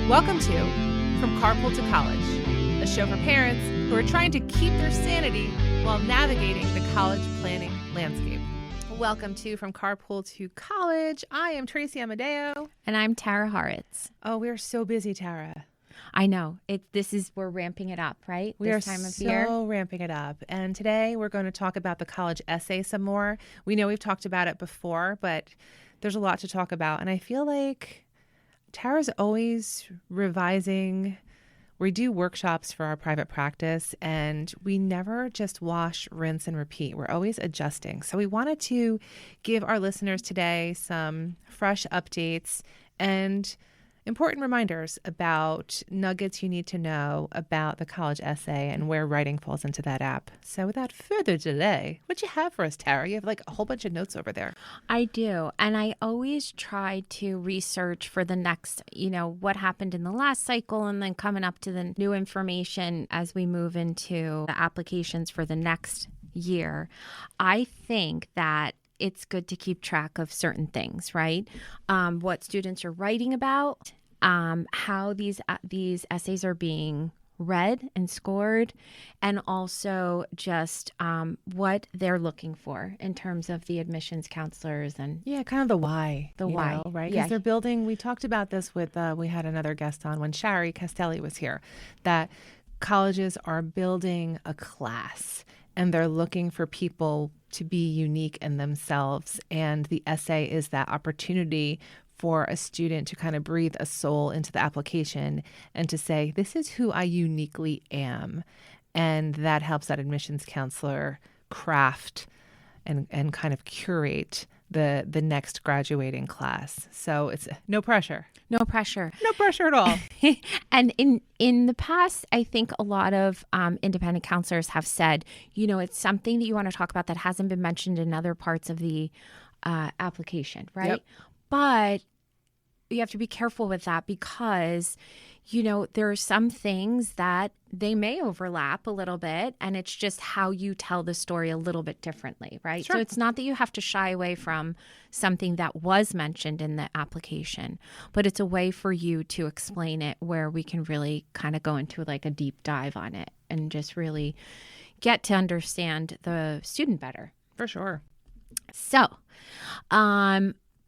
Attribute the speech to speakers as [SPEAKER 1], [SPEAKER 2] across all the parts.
[SPEAKER 1] Welcome to From Carpool to College, a show for parents who are trying to keep their sanity while navigating the college planning landscape. Welcome to From Carpool to College. I am Tracy Amadeo.
[SPEAKER 2] And I'm Tara Horitz.
[SPEAKER 1] Oh, we are so busy, Tara.
[SPEAKER 2] I know. We're ramping it up, right?
[SPEAKER 1] This time of year. So ramping it up. And today we're going to talk about the college essay some more. We know we've talked about it before, but there's a lot to talk about. And I feel like Tara's always revising. We do workshops for our private practice, and we never just wash, rinse, and repeat. We're always adjusting. So we wanted to give our listeners today some fresh updates and important reminders about nuggets you need to know about the college essay and where writing falls into that app. So without further delay, what you have for us, Tara? You have like a whole bunch of notes over there.
[SPEAKER 2] I do. And I always try to research for the next, what happened in the last cycle and then coming up to the new information as we move into the applications for the next year. I think that it's good to keep track of certain things, right? What students are writing about, how these essays are being read and scored, and also just what they're looking for in terms of the admissions counselors and
[SPEAKER 1] kind of the why.
[SPEAKER 2] Why,
[SPEAKER 1] right? Because they're building. We talked about this with we had another guest on when Shari Castelli was here. That colleges are building a class. And they're looking for people to be unique in themselves. And the essay is that opportunity for a student to kind of breathe a soul into the application and to say, this is who I uniquely am. And that helps that admissions counselor craft and kind of curate the next graduating class. So it's no pressure.
[SPEAKER 2] No pressure.
[SPEAKER 1] No pressure at all.
[SPEAKER 2] And in the past, I think a lot of independent counselors have said, it's something that you want to talk about that hasn't been mentioned in other parts of the application, right?
[SPEAKER 1] Yep.
[SPEAKER 2] But you have to be careful with that because, there are some things that they may overlap a little bit, and it's just how you tell the story a little bit differently, right?
[SPEAKER 1] Sure.
[SPEAKER 2] So it's not that you have to shy away from something that was mentioned in the application, but it's a way for you to explain it where we can really kind of go into like a deep dive on it and just really get to understand the student better.
[SPEAKER 1] For sure.
[SPEAKER 2] So,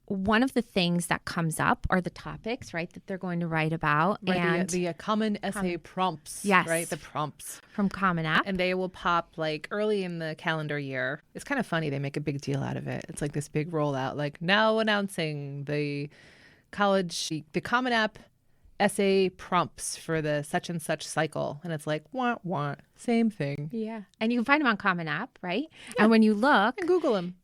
[SPEAKER 2] one of the things that comes up are the topics, right, that they're going to write about.
[SPEAKER 1] Right,
[SPEAKER 2] and
[SPEAKER 1] the common essay prompts.
[SPEAKER 2] Yes.
[SPEAKER 1] Right, the prompts.
[SPEAKER 2] From Common App.
[SPEAKER 1] And they will pop like early in the calendar year. It's kind of funny. They make a big deal out of it. It's like this big rollout, like now announcing the Common App essay prompts for the such and such cycle. And it's like, wah, same thing.
[SPEAKER 2] Yeah. And you can find them on Common App, right?
[SPEAKER 1] Yeah.
[SPEAKER 2] And when you look.
[SPEAKER 1] And Google them.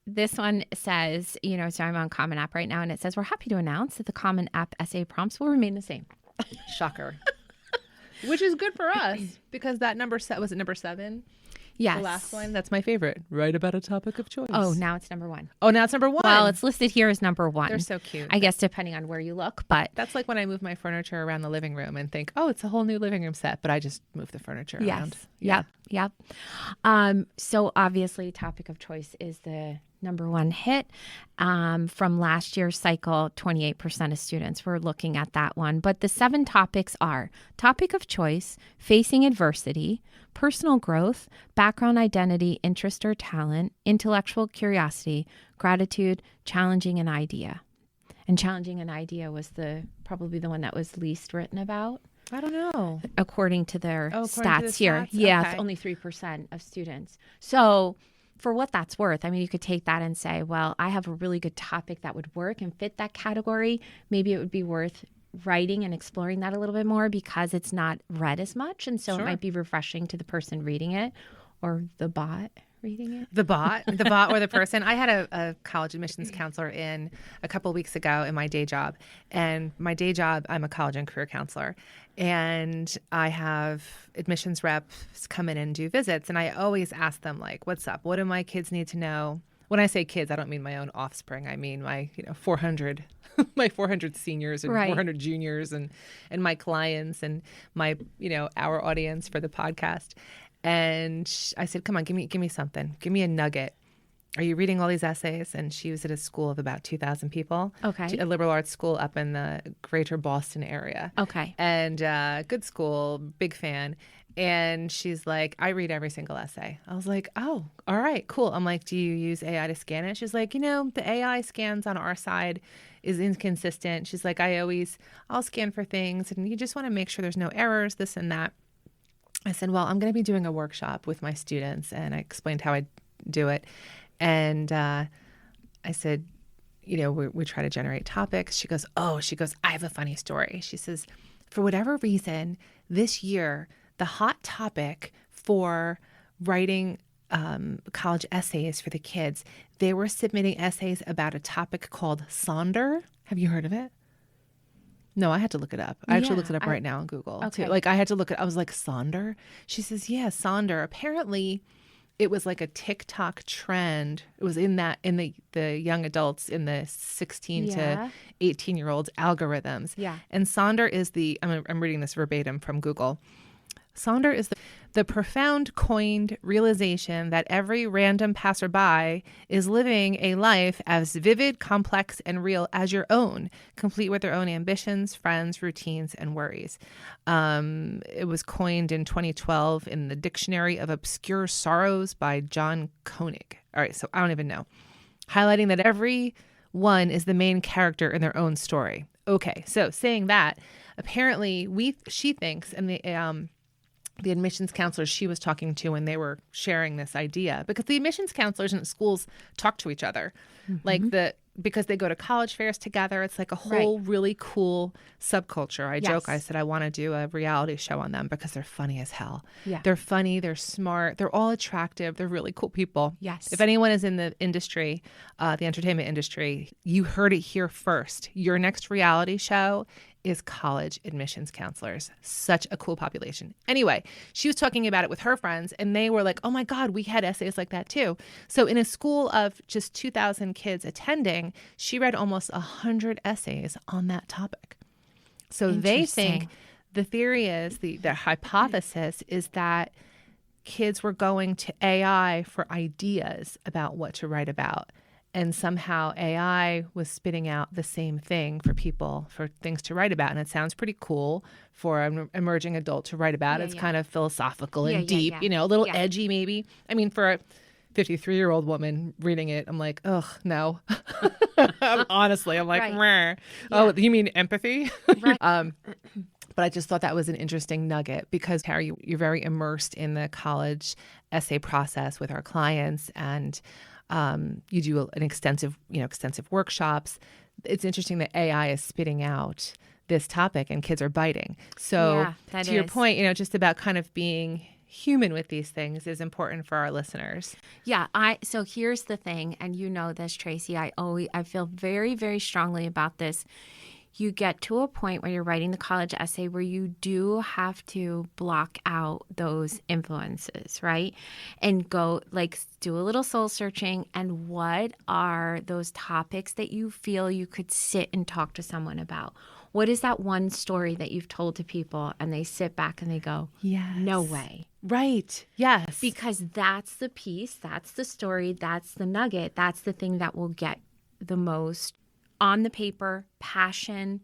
[SPEAKER 2] This one says, so I'm on Common App right now, and it says, we're happy to announce that the Common App essay prompts will remain the same.
[SPEAKER 1] Shocker. Which is good for us because that was it number 7?
[SPEAKER 2] Yes.
[SPEAKER 1] The last one? That's my favorite. Write about a topic of choice.
[SPEAKER 2] Oh, now it's number 1.
[SPEAKER 1] Oh, now it's number 1.
[SPEAKER 2] Well, it's listed here as number 1.
[SPEAKER 1] They're so cute.
[SPEAKER 2] I guess depending on where you look, but.
[SPEAKER 1] That's like when I move my furniture around the living room and think, oh, it's a whole new living room set, but I just moved the furniture around.
[SPEAKER 2] Yes. Yep. So obviously topic of choice is the number 1 hit. From last year's cycle, 28% of students were looking at that one. But the 7 topics are topic of choice, facing adversity, personal growth, background identity, interest or talent, intellectual curiosity, gratitude, challenging an idea. And challenging an idea was probably the one that was least written about.
[SPEAKER 1] I don't know.
[SPEAKER 2] According to their stats
[SPEAKER 1] the
[SPEAKER 2] here.
[SPEAKER 1] stats?
[SPEAKER 2] Yeah,
[SPEAKER 1] Okay.
[SPEAKER 2] It's only 3% of students. So for what that's worth, I mean, you could take that and say, well, I have a really good topic that would work and fit that category. Maybe it would be worth writing and exploring that a little bit more because it's not read as much. And so
[SPEAKER 1] Sure.
[SPEAKER 2] It might be refreshing to the person reading it or the bot reading it.
[SPEAKER 1] The bot or the person. I had a college admissions counselor in a couple of weeks ago in my day job. And my day job, I'm a college and career counselor. And I have admissions reps come in and do visits. And I always ask them, like, what's up? What do my kids need to know? When I say kids, I don't mean my own offspring. I mean my 400 my 400 seniors and
[SPEAKER 2] Right.
[SPEAKER 1] 400 juniors and my clients and my, our audience for the podcast. And I said, come on, give me something. Give me a nugget. are you reading all these essays? And she was at a school of about 2,000 people.
[SPEAKER 2] Okay.
[SPEAKER 1] A liberal arts school up in the greater Boston area.
[SPEAKER 2] Okay.
[SPEAKER 1] And good school, big fan. And she's like, I read every single essay. I was like, oh, all right, cool. I'm like, do you use AI to scan it? She's like, the AI scans on our side is inconsistent. She's like, I'll scan for things. And you just want to make sure there's no errors, this and that. I said, well, I'm going to be doing a workshop with my students. And I explained how I do it. And I said, we try to generate topics. She goes, I have a funny story. She says, for whatever reason, this year, the hot topic for writing college essays for the kids, they were submitting essays about a topic called Sonder. Have you heard of it? No, I had to look it up. I actually looked it up right now on Google.
[SPEAKER 2] Okay.
[SPEAKER 1] Too. Like I had to look it. I was like, Sonder? She says, yeah, Sonder. Apparently, it was like a TikTok trend. It was in the young adults in the 16 to 18-year-olds algorithms.
[SPEAKER 2] Yeah.
[SPEAKER 1] And Sonder is I'm reading this verbatim from Google. Sonder is the profound coined realization that every random passerby is living a life as vivid, complex, and real as your own, complete with their own ambitions, friends, routines, and worries. It was coined in 2012 in the Dictionary of Obscure Sorrows by John Koenig. All right, so I don't even know. Highlighting that every one is the main character in their own story. Okay, so saying that, apparently she thinks, and the admissions counselors she was talking to when they were sharing this idea, because the admissions counselors in schools talk to each other, because they go to college fairs together. It's like a whole really cool subculture. I joke, I said, I want to do a reality show on them because they're funny as hell.
[SPEAKER 2] Yeah.
[SPEAKER 1] They're funny. They're smart. They're all attractive. They're really cool people.
[SPEAKER 2] Yes.
[SPEAKER 1] If anyone is in the industry, the entertainment industry, you heard it here first. Your next reality show is college admissions counselors. Such a cool population. Anyway, she was talking about it with her friends, and they were like, oh my God, we had essays like that too. So in a school of just 2,000 kids attending, she read almost 100 essays on that topic. So they think the theory is, the hypothesis is that kids were going to AI for ideas about what to write about. And somehow AI was spitting out the same thing for people, for things to write about. And it sounds pretty cool for an emerging adult to write about. It's kind of philosophical and deep, a little edgy maybe. I mean, for a 53-year-old woman reading it, I'm like, ugh, no. Honestly, I'm like, meh. Oh, you mean empathy?
[SPEAKER 2] Right.
[SPEAKER 1] But I just thought that was an interesting nugget because, Harry, you're very immersed in the college essay process with our clients, and you do an extensive workshops. It's interesting that AI is spitting out this topic and kids are biting. So to your point, just about kind of being human with these things is important for our listeners.
[SPEAKER 2] Yeah. So here's the thing, and you know this, Tracy, I feel very, very strongly about this. You get to a point where you're writing the college essay where you do have to block out those influences, right? And go do a little soul searching. And what are those topics that you feel you could sit and talk to someone about? What is that one story that you've told to people and they sit back and they go,
[SPEAKER 1] yes,
[SPEAKER 2] no way.
[SPEAKER 1] Right. Yes.
[SPEAKER 2] Because that's the piece, that's the story, that's the nugget, that's the thing that will get the most on the paper, passion.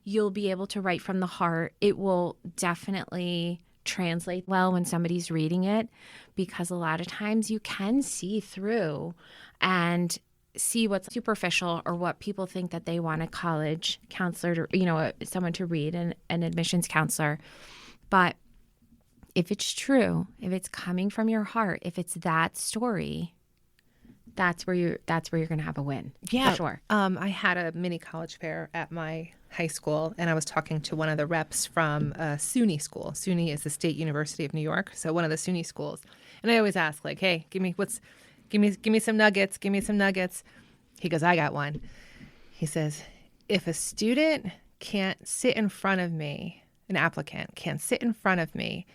[SPEAKER 2] You'll be able to write from the heart. It will definitely translate well when somebody's reading it, because a lot of times you can see through and see what's superficial or what people think that they want a college counselor to, someone to read, an admissions counselor. But if it's true, if it's coming from your heart, if it's that story, that's where you're going to have a win.
[SPEAKER 1] Yeah,
[SPEAKER 2] for sure.
[SPEAKER 1] I had a mini college fair at my high school, and I was talking to one of the reps from SUNY school. SUNY is the State University of New York, so one of the SUNY schools. And I always ask, hey, give me some nuggets. Give me some nuggets. He goes, I got one. He says, if a student can't sit in front of me, an applicant can't sit in front of me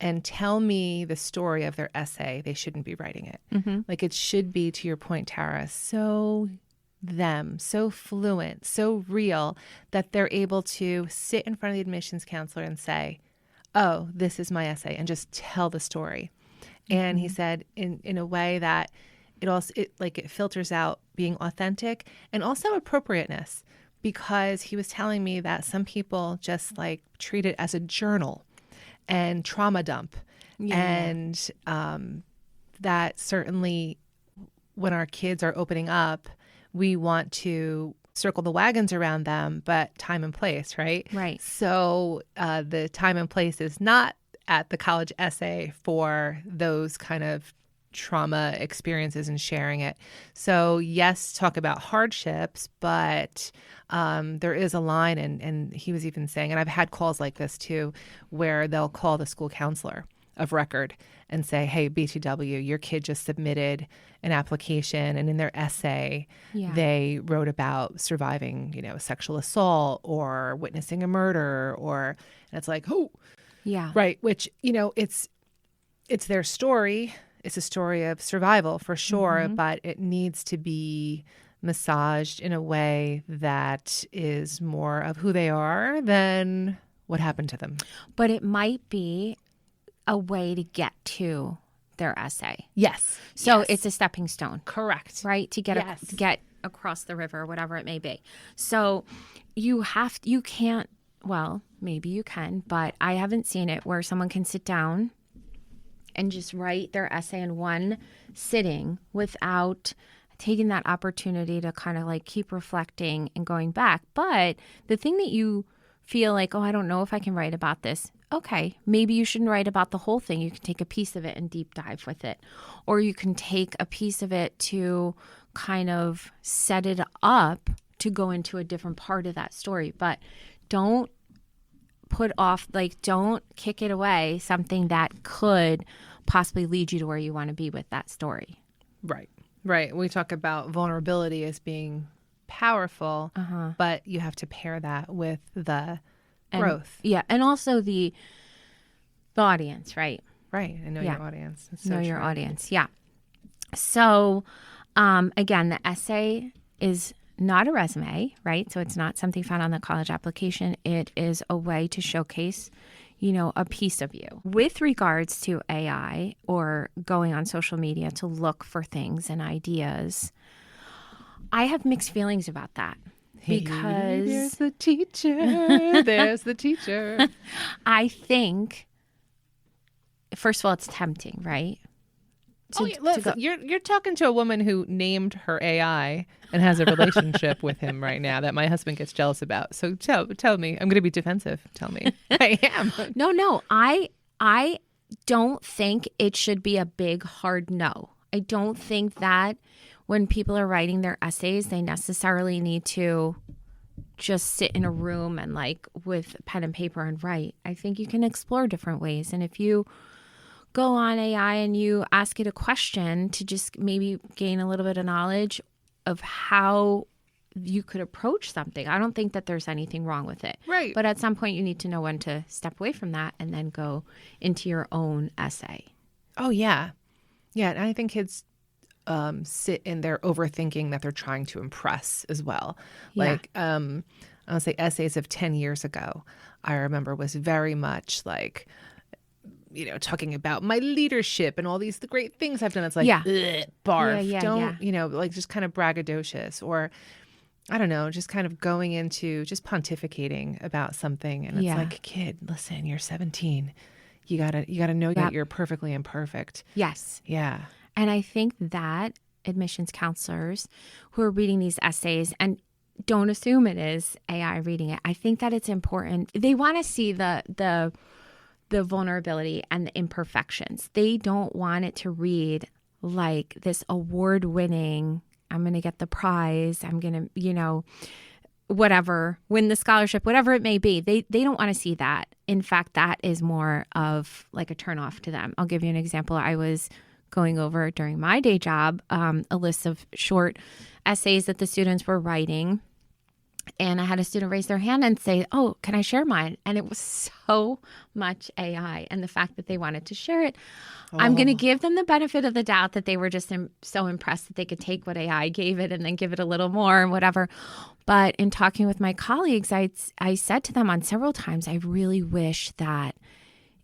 [SPEAKER 1] and tell me the story of their essay, they shouldn't be writing it. Mm-hmm. It should be, to your point, Tara, so fluent, so real that they're able to sit in front of the admissions counselor and say, oh, this is my essay, and just tell the story. Mm-hmm. And he said in a way that it filters out being authentic and also appropriateness, because he was telling me that some people just like treat it as a journal and trauma dump.
[SPEAKER 2] Yeah.
[SPEAKER 1] And that certainly when our kids are opening up, we want to circle the wagons around them, but time and place, right?
[SPEAKER 2] Right.
[SPEAKER 1] So the time and place is not at the college essay for those kind of trauma experiences and sharing it. So yes, talk about hardships, but there is a line, and he was even saying, and I've had calls like this too, where they'll call the school counselor of record and say, hey, BTW, your kid just submitted an application, and in their essay, they wrote about surviving, sexual assault or witnessing a murder, and it's like, oh,
[SPEAKER 2] yeah,
[SPEAKER 1] right. Which, it's their story. It's a story of survival for sure, but it needs to be massaged in a way that is more of who they are than what happened to them.
[SPEAKER 2] But it might be a way to get to their essay.
[SPEAKER 1] Yes.
[SPEAKER 2] So it's a stepping stone.
[SPEAKER 1] Correct.
[SPEAKER 2] Right? To get across the river, whatever it may be. So you can't, well, maybe you can, but I haven't seen it where someone can sit down and just write their essay in one sitting without taking that opportunity to kind of like keep reflecting and going back. But the thing that you feel like, oh, I don't know if I can write about this. Okay, maybe you shouldn't write about the whole thing. You can take a piece of it and deep dive with it. Or you can take a piece of it to kind of set it up to go into a different part of that story. But don't don't kick it away, something that could possibly lead you to where you want to be with that story.
[SPEAKER 1] Right. Right. We talk about vulnerability as being powerful, but you have to pair that with the growth.
[SPEAKER 2] Yeah. And also the audience, right?
[SPEAKER 1] Right. And know your audience. That's so
[SPEAKER 2] know your
[SPEAKER 1] true.
[SPEAKER 2] audience. Yeah. So, again, the essay is not a resume, right? So it's not something found on the college application. It is a way to showcase, a piece of you. With regards to AI or going on social media to look for things and ideas, I have mixed feelings about that. Because
[SPEAKER 1] there's the teacher. There's the teacher.
[SPEAKER 2] I think, first of all, it's tempting, right?
[SPEAKER 1] Listen, you're talking to a woman who named her AI and has a relationship with him right now that my husband gets jealous about. So tell me, I'm going to be defensive. Tell me. I am.
[SPEAKER 2] No. I don't think it should be a big, hard no. I don't think that when people are writing their essays, they necessarily need to just sit in a room and with pen and paper and write. I think you can explore different ways. And if you go on AI and you ask it a question to just maybe gain a little bit of knowledge of how you could approach something, I don't think that there's anything wrong with it.
[SPEAKER 1] Right.
[SPEAKER 2] But at some point you need to know when to step away from that and then go into your own essay.
[SPEAKER 1] Oh, yeah. Yeah. And I think kids sit in their overthinking that they're trying to impress as well.
[SPEAKER 2] Yeah.
[SPEAKER 1] I'll say essays of 10 years ago, I remember was very much talking about my leadership and all the great things I've done. It's barf. Don't, just kind of braggadocious, or I don't know, just kind of going into just pontificating about something. And it's like, kid, listen, you're 17. You gotta know that you're perfectly imperfect.
[SPEAKER 2] Yes.
[SPEAKER 1] Yeah.
[SPEAKER 2] And I think that admissions counselors who are reading these essays, and don't assume it is AI reading it, I think that it's important. They want to see the vulnerability and the imperfections. They don't want it to read like this award-winning, I'm going to get the prize, I'm going to, whatever, win the scholarship, whatever it may be. They don't want to see that. In fact, that is more of a turnoff to them. I'll give you an example. I was going over during my day job a list of short essays that the students were writing. And I had a student raise their hand and say, oh, can I share mine? And it was so much AI. And the fact that they wanted to share it, I'm going to give them the benefit of the doubt that they were just so impressed that they could take what AI gave it and then give it a little more and whatever. But in talking with my colleagues, I said to them on several times, I really wish that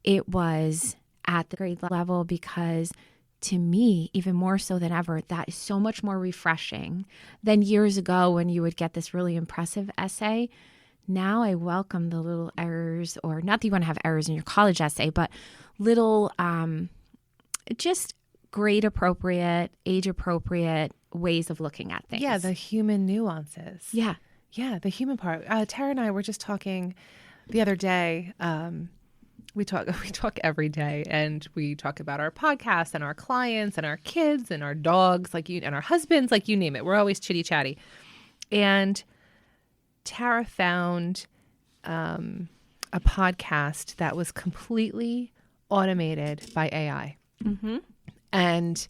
[SPEAKER 2] it was at the grade level, because to me, even more so than ever, that is so much more refreshing than years ago when you would get this really impressive essay. Now I welcome the little errors, or not that you want to have errors in your college essay, but little just grade appropriate, age appropriate ways of looking at things.
[SPEAKER 1] Yeah, the human nuances.
[SPEAKER 2] Yeah.
[SPEAKER 1] Yeah, the human part. Tara and I were just talking the other day. We talk every day, and we talk about our podcast and our clients and our kids and our dogs, and our husbands, like you name it. We're always chitty chatty. And Tara found a podcast that was completely automated by AI.
[SPEAKER 2] Mm-hmm.
[SPEAKER 1] And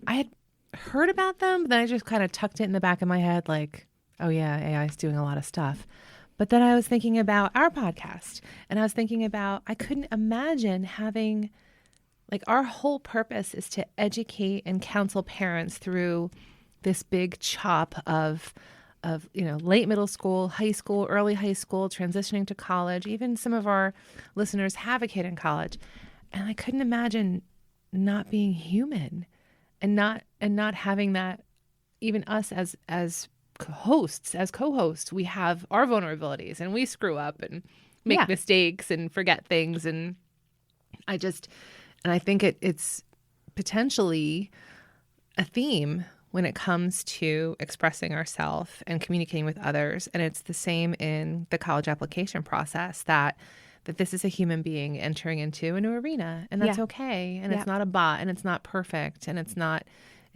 [SPEAKER 1] I had heard about them, but then I just kind of tucked it in the back of my head like, oh yeah, AI is doing a lot of stuff. But then I was thinking about our podcast, and I was thinking about, I couldn't imagine having, like, our whole purpose is to educate and counsel parents through this big chop of late middle school, high school, early high school, transitioning to college. Even some of our listeners have a kid in college. And I couldn't imagine not being human and not having that. Even us as co-hosts, we have our vulnerabilities, and we screw up and make mistakes and forget things. And I think it's potentially a theme when it comes to expressing ourselves and communicating with others. And it's the same in the college application process, that this is a human being entering into a new arena, and that's okay. And it's not a bot, and it's not perfect, and it's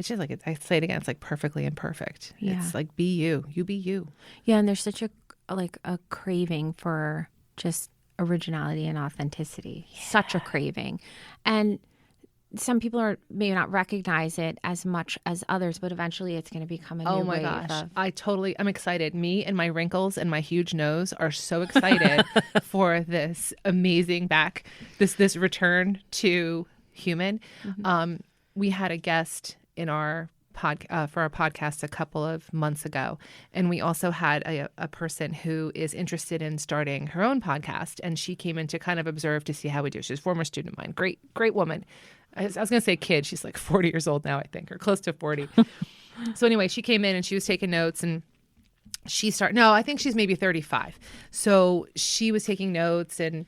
[SPEAKER 1] just like, I say it again, it's like perfectly imperfect. Yeah. It's like, be you be you.
[SPEAKER 2] Yeah. And there's such a craving for just originality and authenticity, such a craving. And some people may not recognize it as much as others, but eventually it's going to become a new
[SPEAKER 1] Oh my
[SPEAKER 2] wave
[SPEAKER 1] gosh.
[SPEAKER 2] of...
[SPEAKER 1] I'm excited. Me and my wrinkles and my huge nose are so excited for this amazing this return to human.
[SPEAKER 2] Mm-hmm.
[SPEAKER 1] We had a guest in our for our podcast a couple of months ago, and we also had a person who is interested in starting her own podcast, and she came in to kind of observe to see how we do. She's a former student of mine, great woman. I was going to say kid. She's like 40 years old now, I think, or close to 40. So anyway, she came in and she was taking notes, and I think she's maybe 35. So she was taking notes, and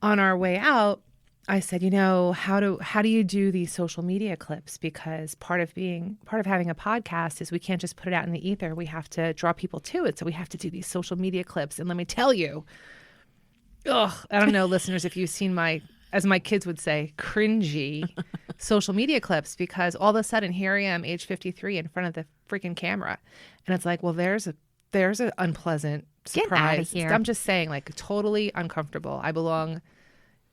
[SPEAKER 1] on our way out, I said, how do you do these social media clips? Because part of having a podcast is we can't just put it out in the ether. We have to draw people to it. So we have to do these social media clips. And let me tell you, I don't know, listeners, if you've seen as my kids would say, cringy social media clips, because all of a sudden here I am, age 53, in front of the freaking camera. And it's like, well, there's an unpleasant surprise.
[SPEAKER 2] Get out of here.
[SPEAKER 1] I'm just saying, like, totally uncomfortable. I belong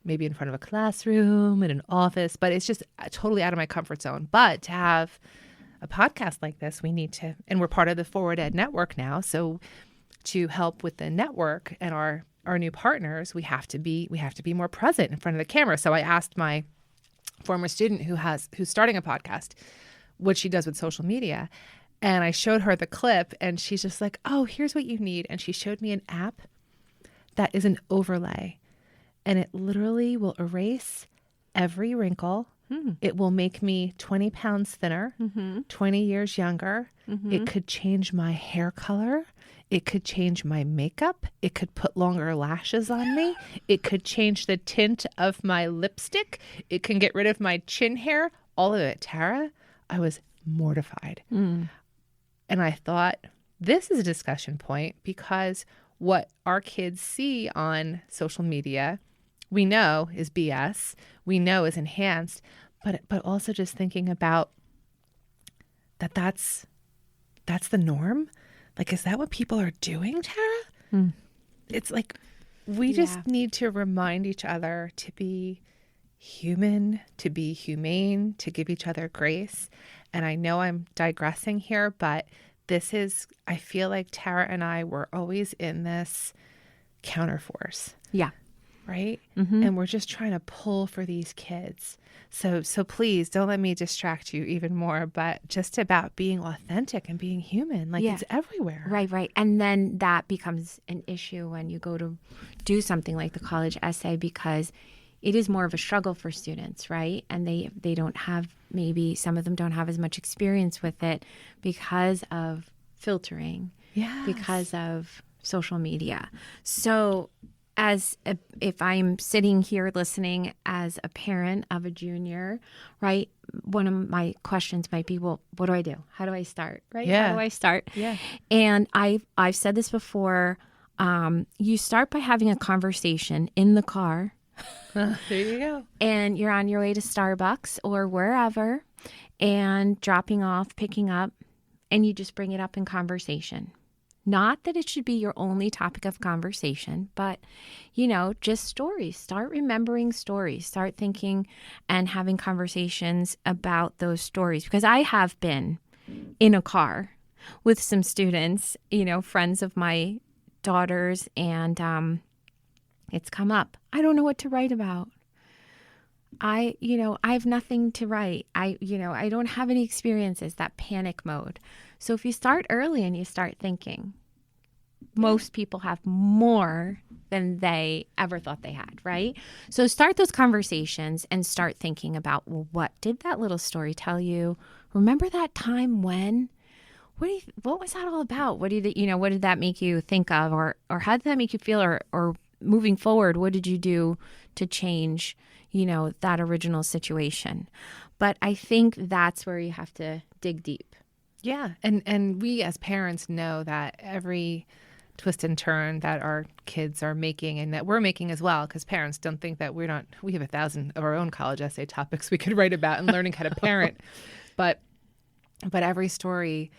[SPEAKER 1] maybe in front of a classroom, in an office, but it's just totally out of my comfort zone. But to have a podcast like this, we need to, and we're part of the Forward Ed Network now. So to help with the network and our new partners, we have to be more present in front of the camera. So I asked my former student who's starting a podcast what she does with social media. And I showed her the clip, and she's just like, oh, here's what you need. And she showed me an app that is an overlay. And it literally will erase every wrinkle. It will make me 20 pounds thinner, 20 years younger. It could change my hair color. It could change my makeup. It could put longer lashes on me. It could change the tint of my lipstick. It can get rid of my chin hair. All of it. Tara, I was mortified. And I thought, this is a discussion point, because what our kids see on social media, we know is BS. We know is enhanced, but also just thinking about that's the norm. Like, is that what people are doing, Tara? It's like, we just need to remind each other to be human, to be humane, to give each other grace. And I know I'm digressing here, but I feel like Tara and I were always in this counterforce.
[SPEAKER 2] Yeah.
[SPEAKER 1] Right? And we're just trying to pull for these kids. So please don't let me distract you even more, but just about being authentic and being human. Like, it's everywhere.
[SPEAKER 2] Right. And then that becomes an issue when you go to do something like the college essay, because it is more of a struggle for students, right? And they don't have, maybe some of them don't have as much experience with it because of filtering, because of social media. So if I'm sitting here listening as a parent of a junior, right, one of my questions might be, well, what do I do? How do I start, right?
[SPEAKER 1] Yeah.
[SPEAKER 2] How do I start?
[SPEAKER 1] Yeah.
[SPEAKER 2] And I've said this before. You start by having a conversation in the car.
[SPEAKER 1] There you go.
[SPEAKER 2] And you're on your way to Starbucks or wherever and dropping off, picking up, and you just bring it up in conversation. Not that it should be your only topic of conversation, but, just stories. Start remembering stories. Start thinking and having conversations about those stories. Because I have been in a car with some students, friends of my daughters, and it's come up. I don't know what to write about. I have nothing to write. I don't have any experiences, that panic mode. So if you start early and you start thinking, most people have more than they ever thought they had, right? So start those conversations and start thinking about, well, what did that little story tell you? Remember that time when? What was that all about? What did that make you think of, or how did that make you feel, or moving forward, what did you do to change, that original situation? But I think that's where you have to dig deep.
[SPEAKER 1] Yeah. And we as parents know that every twist and turn that our kids are making and that we're making as well, because parents don't think that we have 1,000 of our own college essay topics we could write about and learning how to parent. But every story,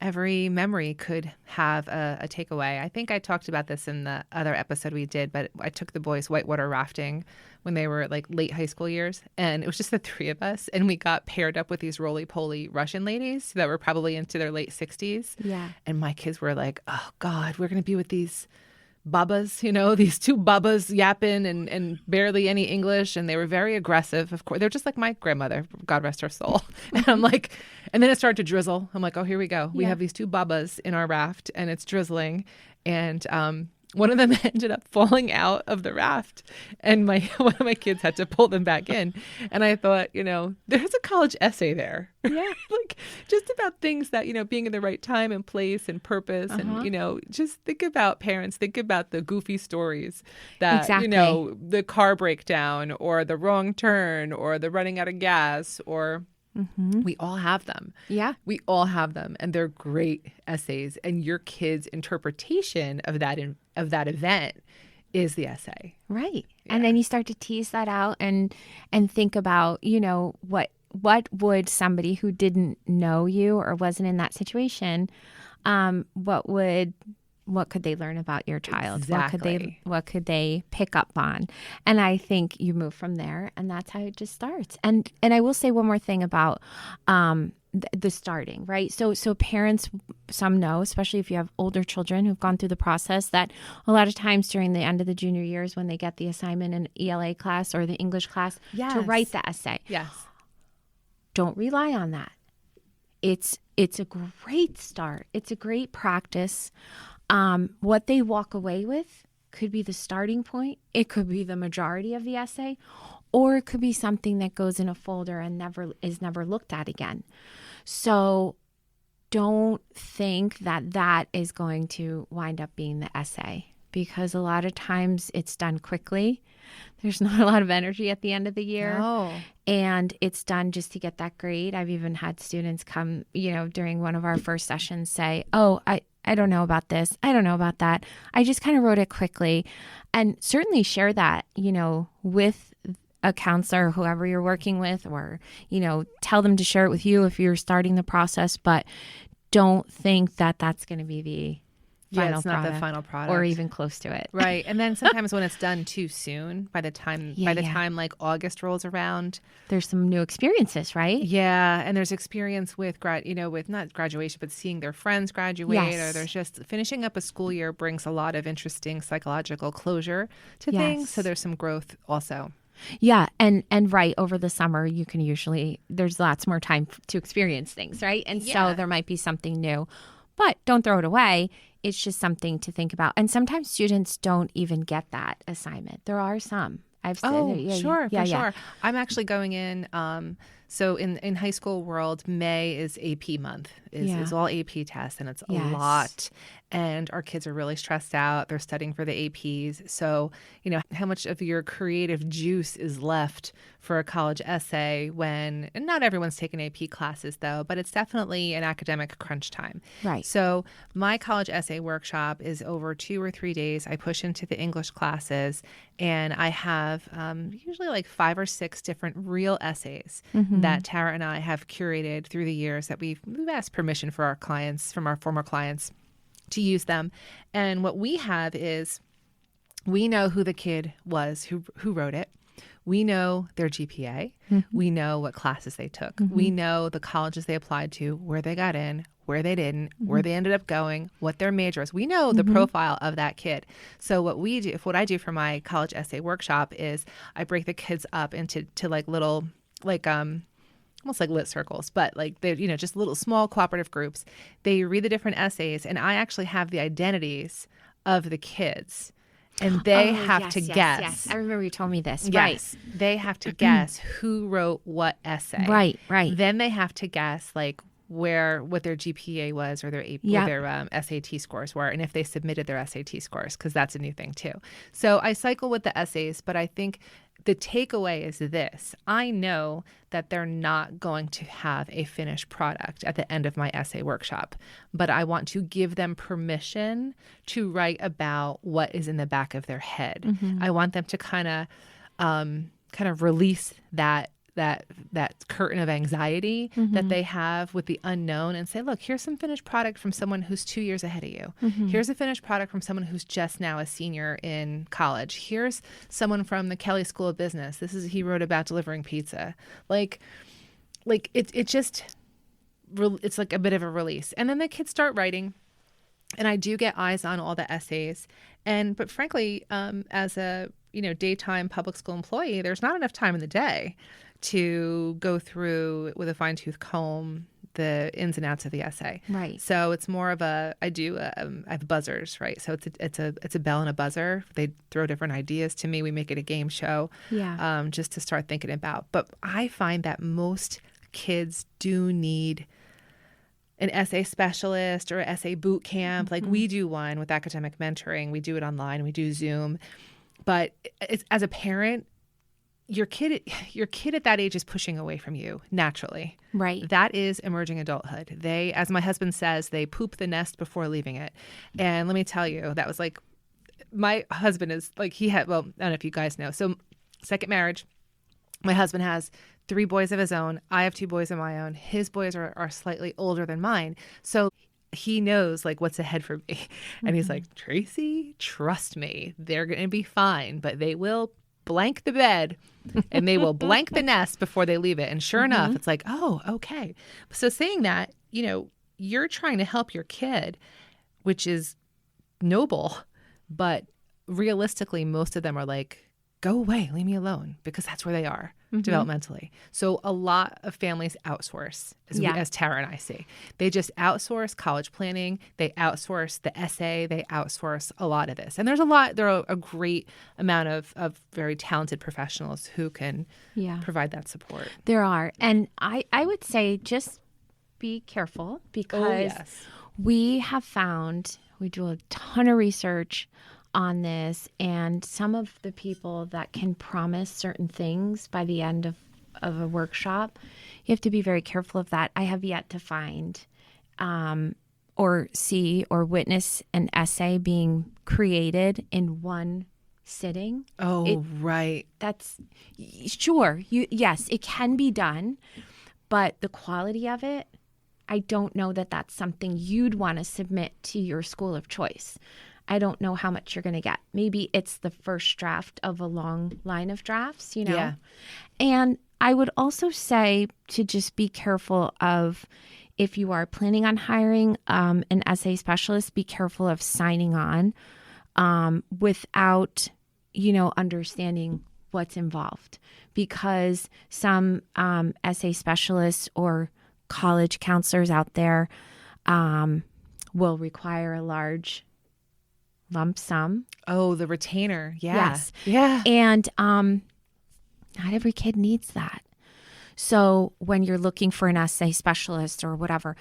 [SPEAKER 1] every memory could have a takeaway. I think I talked about this in the other episode we did, but I took the boys whitewater rafting when they were like late high school years. And it was just the three of us. And we got paired up with these roly-poly Russian ladies that were probably into their late 60s.
[SPEAKER 2] Yeah.
[SPEAKER 1] And my kids were like, oh, God, we're going to be with these babas, these two babas yapping and barely any English. And they were very aggressive. Of course, they're just like my grandmother, God rest her soul. And I'm like, and then it started to drizzle. I'm like, oh, here we go. We have these two babas in our raft and it's drizzling. And one of them ended up falling out of the raft, and one of my kids had to pull them back in. And I thought, there's a college essay there.
[SPEAKER 2] Yeah.
[SPEAKER 1] Like just about things that, being in the right time and place and purpose. And, just think about parents, think about the goofy stories that,
[SPEAKER 2] Exactly.
[SPEAKER 1] The car breakdown or the wrong turn or the running out of gas or we all have them.
[SPEAKER 2] Yeah.
[SPEAKER 1] We all have them. And they're great essays. And your kid's interpretation of that event is the essay.
[SPEAKER 2] Right.
[SPEAKER 1] Yeah.
[SPEAKER 2] And then you start to tease that out and think about, what would somebody who didn't know you or wasn't in that situation, what could they learn about your child?
[SPEAKER 1] Exactly.
[SPEAKER 2] What could they pick up on? And I think you move from there, and that's how it just starts. And I will say one more thing about the starting, right? So parents, some know, especially if you have older children who've gone through the process, that a lot of times during the end of the junior years when they get the assignment in ELA class or the English class to write the essay.
[SPEAKER 1] Yes.
[SPEAKER 2] Don't rely on that. It's a great start. It's a great practice. What they walk away with could be the starting point. It could be the majority of the essay, or it could be something that goes in a folder and is never looked at again. So don't think that is going to wind up being the essay, because a lot of times it's done quickly. There's not a lot of energy at the end of the year.
[SPEAKER 1] No.
[SPEAKER 2] And it's done just to get that grade. I've even had students come, during one of our first sessions say, oh, I don't know about this. I don't know about that. I just kind of wrote it quickly. And certainly share that, with a counselor, whoever you're working with, or, tell them to share it with you if you're starting the process. But don't think that that's going to be the final
[SPEAKER 1] it's not
[SPEAKER 2] product,
[SPEAKER 1] the final product,
[SPEAKER 2] or even close to it.
[SPEAKER 1] Right. And then sometimes when it's done too soon, by the time like August rolls around,
[SPEAKER 2] there's some new experiences, right?
[SPEAKER 1] Yeah. And there's experience with with not graduation, but seeing their friends graduate,
[SPEAKER 2] Yes.
[SPEAKER 1] or there's just finishing up a school year brings a lot of interesting psychological closure to
[SPEAKER 2] Yes.
[SPEAKER 1] things. So there's some growth also.
[SPEAKER 2] Yeah. And right over the summer, you can there's lots more time to experience things, right? And
[SPEAKER 1] Yeah.
[SPEAKER 2] so there might be something new, but don't throw it away. It's just something to think about. And sometimes students don't even get that assignment. There are some. I've
[SPEAKER 1] Oh,
[SPEAKER 2] said, yeah,
[SPEAKER 1] sure,
[SPEAKER 2] yeah,
[SPEAKER 1] for
[SPEAKER 2] yeah.
[SPEAKER 1] sure. I'm actually going in. So in high school world, May is AP month, is all AP tests, and it's a
[SPEAKER 2] Yes.
[SPEAKER 1] lot. And our kids are really stressed out. They're studying for the APs. So, how much of your creative juice is left for a college essay when, and not everyone's taking AP classes though, but it's definitely an academic crunch time.
[SPEAKER 2] Right.
[SPEAKER 1] So my college essay workshop is over 2 or 3 days. I push into the English classes, and I have usually like 5 or 6 different real essays that Tara and I have curated through the years that we've asked permission for our clients, from our former clients, to use them. And what we have is, we know who the kid was who wrote it. We know their GPA. We know what classes they took. We know the colleges they applied to, where they got in, where they didn't, where they ended up going, what their major was. We know the profile of that kid. So what I do for my college essay workshop is I break the kids up into like little, like almost like lit circles, but like they, just little small cooperative groups. They read the different essays, and I actually have the identities of the kids. And they have to guess.
[SPEAKER 2] Yes. I remember you told me this.
[SPEAKER 1] Yes.
[SPEAKER 2] Right.
[SPEAKER 1] They have to guess who wrote what essay.
[SPEAKER 2] Right.
[SPEAKER 1] Then they have to guess like what their GPA was, or their SAT scores were, and if they submitted their SAT scores, because that's a new thing too. So I cycle with the essays, but I think the takeaway is this. I know that they're not going to have a finished product at the end of my essay workshop, but I want to give them permission to write about what is in the back of their head. I want them to kind of release that curtain of anxiety that they have with the unknown, and say, look, here's some finished product from someone who's 2 years ahead of you. Here's a finished product from someone who's just now a senior in college. Here's someone from the Kelley School of Business. He wrote about delivering pizza. Like it's like a bit of a release. And then the kids start writing, and I do get eyes on all the essays. But frankly, as a daytime public school employee, there's not enough time in the day to go through with a fine-tooth comb the ins and outs of the essay.
[SPEAKER 2] Right.
[SPEAKER 1] So it's more of I have buzzers, right? So it's a bell and a buzzer. They throw different ideas to me. We make it a game show, just to start thinking about. But I find that most kids do need an essay specialist or essay boot camp. Like we do one with academic mentoring. We do it online. We do Zoom. But as a parent, your kid at that age is pushing away from you naturally.
[SPEAKER 2] Right.
[SPEAKER 1] That is emerging adulthood. They, as my husband says, they poop the nest before leaving it. And let me tell you, that was like, my husband is like, I don't know if you guys know. So second marriage, my husband has 3 boys of his own. I have 2 boys of my own. His boys are slightly older than mine. So he knows like what's ahead for me. And he's like, Tracy, trust me, they're going to be fine, but they will blank the bed and they will blank the nest before they leave it. And sure enough, it's like, oh, okay. So saying that, you're trying to help your kid, which is noble, but realistically, most of them are like, go away, leave me alone, because that's where they are developmentally. So a lot of families outsource, as Tara and I see. They just outsource college planning. They outsource the essay. They outsource a lot of this. And there are a great amount of very talented professionals who can provide that support.
[SPEAKER 2] There are. And I would say just be careful, because we have found, we do a ton of research on this, and some of the people that can promise certain things by the end of a workshop, you have to be very careful of that. I have yet to find or see or witness an essay being created in one sitting.
[SPEAKER 1] Right.
[SPEAKER 2] That's sure. Yes, it can be done, but the quality of it, I don't know that that's something you'd want to submit to your school of choice. I don't know how much you're going to get. Maybe it's the first draft of a long line of drafts,
[SPEAKER 1] Yeah.
[SPEAKER 2] And I would also say to just be careful of, if you are planning on hiring an essay specialist, be careful of signing on without, understanding what's involved, because some essay specialists or college counselors out there will require a large lump sum.
[SPEAKER 1] Oh, the retainer. Yeah.
[SPEAKER 2] Yes.
[SPEAKER 1] Yeah.
[SPEAKER 2] And not every kid needs that. So when you're looking for an essay specialist or whatever,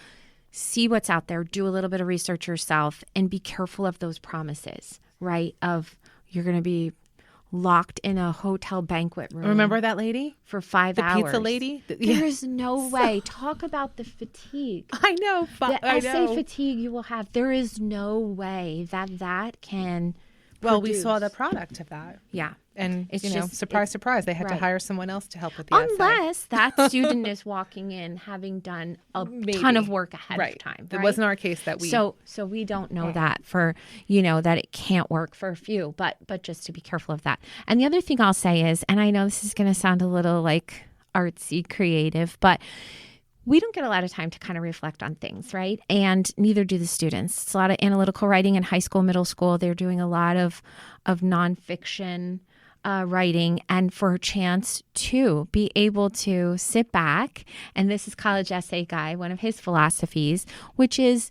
[SPEAKER 2] see what's out there, do a little bit of research yourself, and be careful of those promises, right? Of you're going to be locked in a hotel banquet room.
[SPEAKER 1] Remember that lady?
[SPEAKER 2] For 5 hours.
[SPEAKER 1] The pizza lady?
[SPEAKER 2] There is no way. Talk about the fatigue.
[SPEAKER 1] I know.
[SPEAKER 2] The essay fatigue you will have. There is no way that can
[SPEAKER 1] Well,
[SPEAKER 2] produce.
[SPEAKER 1] we saw the product of that.
[SPEAKER 2] Yeah.
[SPEAKER 1] And,
[SPEAKER 2] It's
[SPEAKER 1] surprise, surprise, they had to
[SPEAKER 2] right.
[SPEAKER 1] hire someone else to help with the essay.
[SPEAKER 2] Unless that student is walking in having done a ton of work ahead of time.
[SPEAKER 1] It
[SPEAKER 2] right?
[SPEAKER 1] wasn't our case that we...
[SPEAKER 2] So we don't know that for, that it can't work for a few, but just to be careful of that. And the other thing I'll say is, and I know this is going to sound a little like artsy creative, but we don't get a lot of time to kind of reflect on things, right? And neither do the students. It's a lot of analytical writing in high school, middle school. They're doing a lot of nonfiction writing, and for a chance to be able to sit back, and this is College Essay Guy, one of his philosophies, which is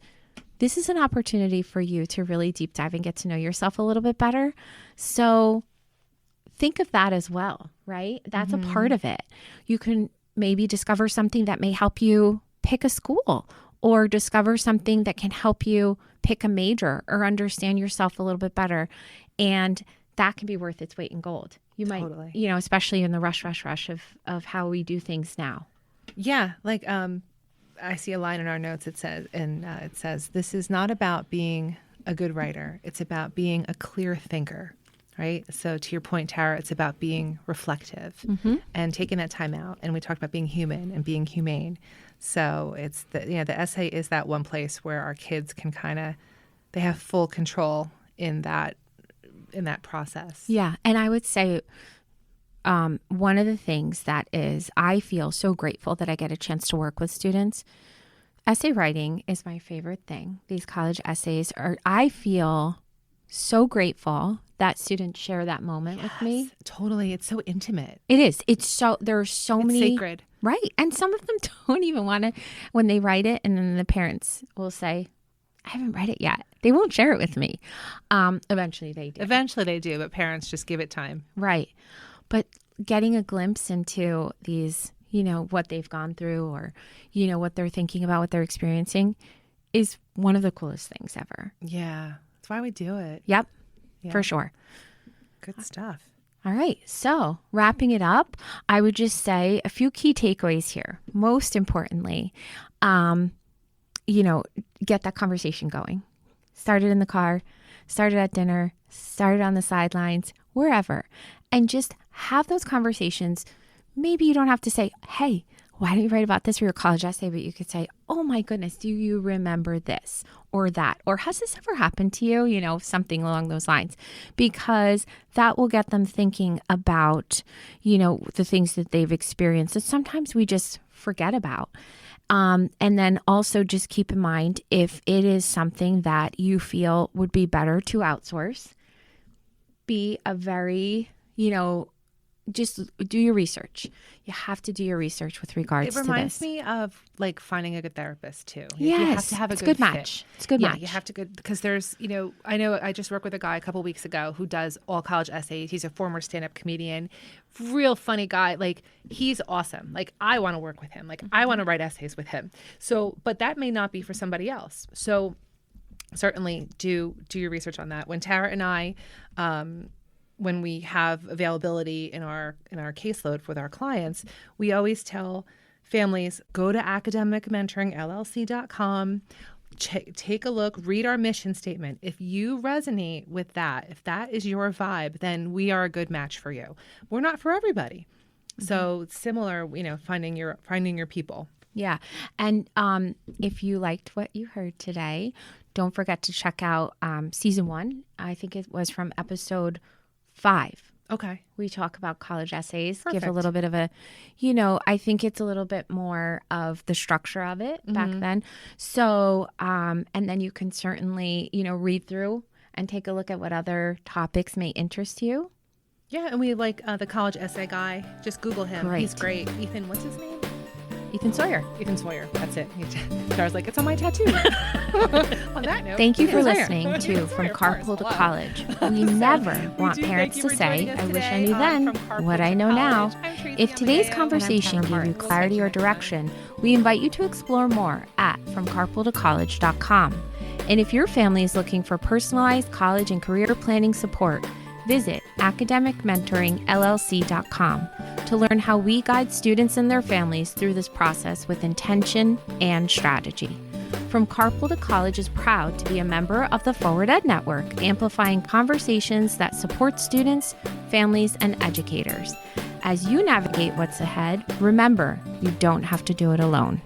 [SPEAKER 2] this is an opportunity for you to really deep dive and get to know yourself a little bit better. So think of that as well, right? That's a part of it. You can maybe discover something that may help you pick a school, or discover something that can help you pick a major or understand yourself a little bit better. And that can be worth its weight in gold. You might, especially in the rush of how we do things now.
[SPEAKER 1] Yeah. Like, I see a line in our notes. It says, this is not about being a good writer. It's about being a clear thinker, right? So to your point, Tara, it's about being reflective and taking that time out. And we talked about being human and being humane. So it's the essay is that one place where our kids can they have full control in that process.
[SPEAKER 2] Yeah. And I would say one of the things that is, I feel so grateful that I get a chance to work with students. Essay writing is my favorite thing. These college essays I feel so grateful that students share that moment with me.
[SPEAKER 1] Totally. It's so intimate.
[SPEAKER 2] It is. There are so many.
[SPEAKER 1] Sacred.
[SPEAKER 2] Right. And some of them don't even want to, when they write it, and then the parents will say, I haven't read it yet. They won't share it with me. Eventually they do.
[SPEAKER 1] But parents just give it time.
[SPEAKER 2] Right. But getting a glimpse into these, what they've gone through, or, what they're thinking about, what they're experiencing, is one of the coolest things ever.
[SPEAKER 1] Yeah. That's why we do it.
[SPEAKER 2] Yep. Yeah. For sure.
[SPEAKER 1] Good stuff.
[SPEAKER 2] All right. So wrapping it up, I would just say a few key takeaways here. Most importantly, get that conversation going. Start it in the car, start it at dinner, start it on the sidelines, wherever. And just have those conversations. Maybe you don't have to say, hey, why don't you write about this for your college essay? But you could say, oh my goodness, do you remember this or that? Or has this ever happened to you? Something along those lines. Because that will get them thinking about, the things that they've experienced that sometimes we just forget about. And then also just keep in mind, if it is something that you feel would be better to outsource, be a very, just do your research. You have to do your research with regards to this.
[SPEAKER 1] It reminds me of like finding a good therapist too.
[SPEAKER 2] Yes,
[SPEAKER 1] you have to have a
[SPEAKER 2] good match. It's a good match.
[SPEAKER 1] You have to because there's, I know I just worked with a guy a couple weeks ago who does all college essays. He's a former stand-up comedian, real funny guy. Like he's awesome. Like I want to work with him. Like I want to write essays with him. So, but that may not be for somebody else. So certainly do your research on that. When Tara and I, when we have availability in our caseload with our clients, we always tell families, go to academicmentoringllc.com, take a look, read our mission statement. If you resonate with that, if that is your vibe, then we are a good match for you. We're not for everybody. Mm-hmm. So similar, finding your people.
[SPEAKER 2] Yeah. And if you liked what you heard today, don't forget to check out season 1. I think it was from episode 5.
[SPEAKER 1] Okay.
[SPEAKER 2] We talk about college essays,
[SPEAKER 1] Perfect.
[SPEAKER 2] give a little bit of a, I think it's a little bit more of the structure of it back then. So, and then you can certainly, read through and take a look at what other topics may interest you.
[SPEAKER 1] Yeah. And we like the college essay guy. Just Google him.
[SPEAKER 2] Great.
[SPEAKER 1] He's great. Ethan, what's his name?
[SPEAKER 2] Ethan Sawyer.
[SPEAKER 1] Ethan Sawyer. That's it. Tara's like, it's on my tattoo. On that note,
[SPEAKER 2] Thank you for
[SPEAKER 1] Ethan Sawyer.
[SPEAKER 2] listening to
[SPEAKER 1] Ethan
[SPEAKER 2] From
[SPEAKER 1] Sawyer,
[SPEAKER 2] Carpool to
[SPEAKER 1] hello.
[SPEAKER 2] College. We never want
[SPEAKER 1] do
[SPEAKER 2] parents
[SPEAKER 1] thank you
[SPEAKER 2] to
[SPEAKER 1] for
[SPEAKER 2] say,
[SPEAKER 1] joining us
[SPEAKER 2] I wish I
[SPEAKER 1] today
[SPEAKER 2] knew
[SPEAKER 1] on
[SPEAKER 2] then
[SPEAKER 1] From Carpool
[SPEAKER 2] what
[SPEAKER 1] to
[SPEAKER 2] I know now.
[SPEAKER 1] College. I'm Tracy
[SPEAKER 2] If today's
[SPEAKER 1] Amadeo.
[SPEAKER 2] conversation
[SPEAKER 1] And I'm
[SPEAKER 2] gave
[SPEAKER 1] Tara
[SPEAKER 2] you
[SPEAKER 1] Hart.
[SPEAKER 2] clarity or
[SPEAKER 1] We'll catch you next time.
[SPEAKER 2] direction, we invite you to explore more at FromCarpoolToCollege.com. And if your family is looking for personalized college and career planning support, visit academicmentoringllc.com to learn how we guide students and their families through this process with intention and strategy. From Carpool to College is proud to be a member of the Forward Ed Network, amplifying conversations that support students, families, and educators. As you navigate what's ahead, remember, you don't have to do it alone.